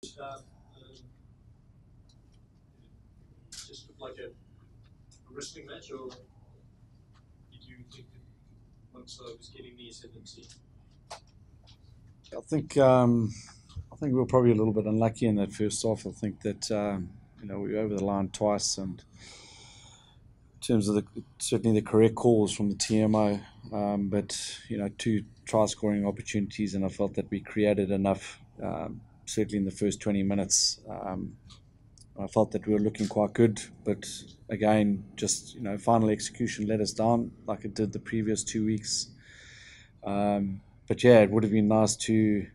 Start just like a wrestling match, or did you think that once I was getting the ascendancy? I think we were probably a little bit unlucky in that first half. I think that we were over the line twice, and in terms of certainly the correct calls from the TMO, but two try scoring opportunities, and I felt that we created enough. Certainly in the first 20 minutes, I felt that we were looking quite good, but again, just final execution let us down, like it did the previous 2 weeks. But yeah, it would have been nice to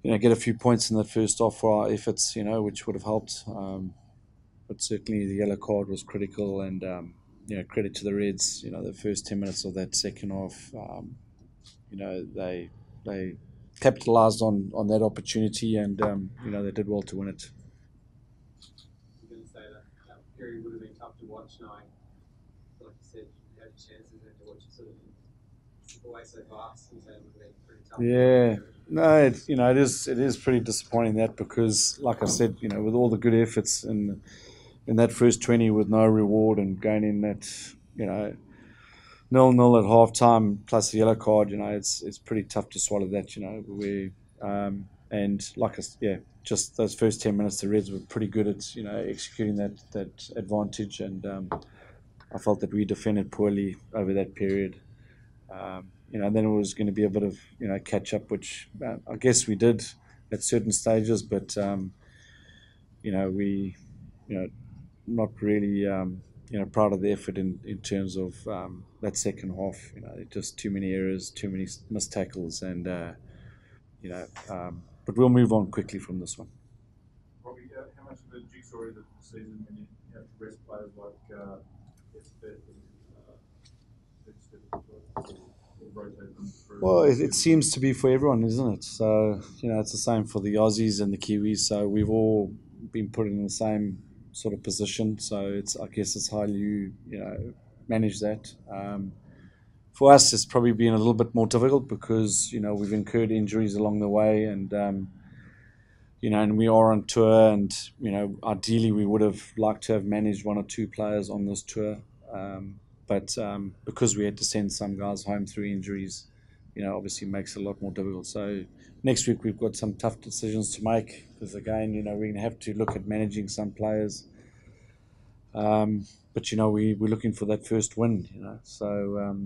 get a few points in that first half for our efforts, which would have helped. But certainly the yellow card was critical, and credit to the Reds. The first 10 minutes of that second half, they capitalised on that opportunity, and they did well to win it. I'm going to say that period would have been tough to watch, knowing, like you said, you had chances and to watch it sort of slip away so fast, and so it would have been pretty tough. Yeah. No, it is pretty disappointing that, because, like I said, with all the good efforts in that first 20 with no reward, and going in that 0-0 at half time plus the yellow card, it's pretty tough to swallow that. And like yeah, just those first 10 minutes, the Reds were pretty good at executing that advantage, and I felt that we defended poorly over that period. Then it was going to be a bit of catch up, which I guess we did at certain stages, but we not really proud of the effort in terms of that second half. Just too many errors, too many missed tackles, and but we'll move on quickly from this one. Robbie, how much of a jigsaw is it this season when you have to rest players like Well, it seems to be for everyone, isn't it? So it's the same for the Aussies and the Kiwis. So we've all been put in the same sort of position. So I guess it's how you manage that. For us, it's probably been a little bit more difficult, because we've incurred injuries along the way, and and we are on tour, and ideally we would have liked to have managed one or two players on this tour, but because we had to send some guys home through injuries, obviously makes it a lot more difficult. So next week we've got some tough decisions to make, because again, we're going to have to look at managing some players. But we're looking for that first win. So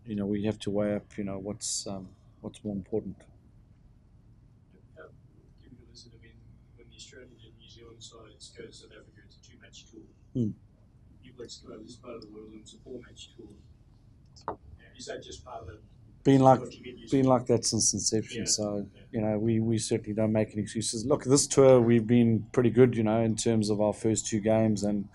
we have to weigh up what's more important. Given the listen, when the Australian and New Zealand sides go to South Africa, it's a two-match tour. You Blacks go over this part of the world, and it's a four-match tour. Is that just part of the been like that since inception? Yeah. So we certainly don't make any excuses. Look, this tour we've been pretty good, in terms of our first two games, and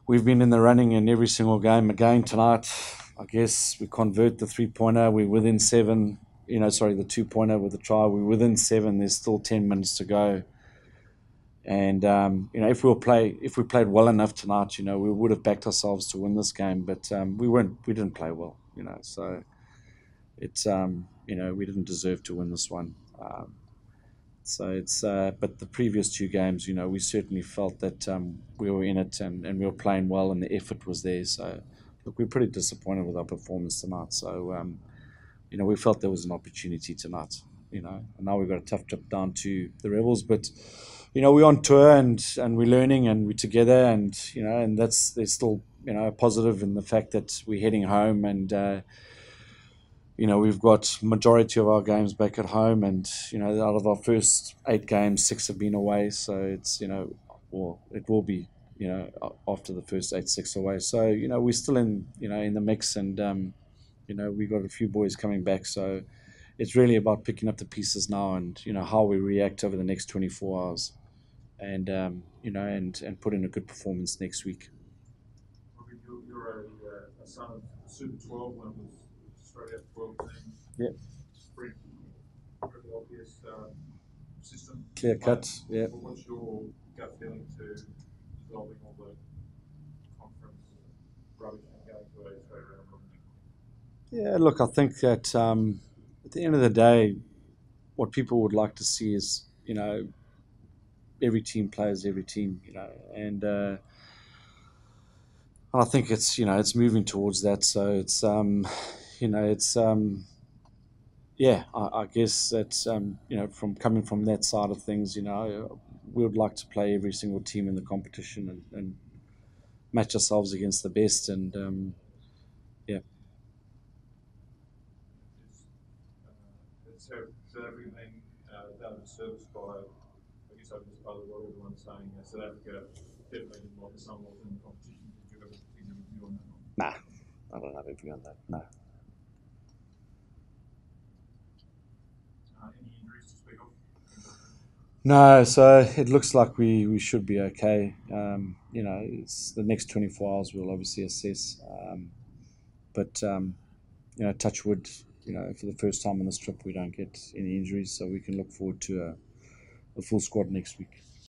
we've been in the running in every single game. Again tonight, I guess we convert the 3-pointer. We're within 7. The 2-pointer with the try. We're within 7. There's still 10 minutes to go. And if we played well enough tonight, we would have backed ourselves to win this game. But we didn't play well, So it's we didn't deserve to win this one. But the previous two games, we certainly felt that we were in it, and we were playing well, and the effort was there. So look, we're pretty disappointed with our performance tonight. So we felt there was an opportunity tonight. And now we've got a tough trip down to the Rebels, but we're on tour, and we're learning, and we're together, and and there's still a positive in the fact that we're heading home, and we've got majority of our games back at home, and out of our first 8 games, 6 have been away. So it's well, it will be after the first 8, 6 away. So we're still in in the mix, and we've got a few boys coming back. So it's really about picking up the pieces now, and how we react over the next 24 hours, and and put in a good performance next week. You're a son of Super 12 when it was Australia 12 team. Yeah. Pretty obvious system. Clear cut. Yeah. What's your gut feeling to dissolving all the conference rubbish and going to a straight round robin? Yeah, look, I think that at the end of the day, what people would like to see is you know, every team plays every team, you know, and I think it's, you know, it's moving towards that. So it's you know, it's yeah, I guess that's you know, from coming from that side of things, you know, we would like to play every single team in the competition and match ourselves against the best, and yeah. So have we been done a service by, I guess I just follow what everyone's saying, South Africa definitely didn't like the Sunwolves in the competition. Did you have a particular view on that one? Nah, I don't have a view on that. No. Any injuries to speak of? No, so it looks like we should be okay. You know, it's the next 24 hours we'll obviously assess. But you know, touch wood, you know, for the first time on this trip we don't get any injuries, so we can look forward to a full squad next week.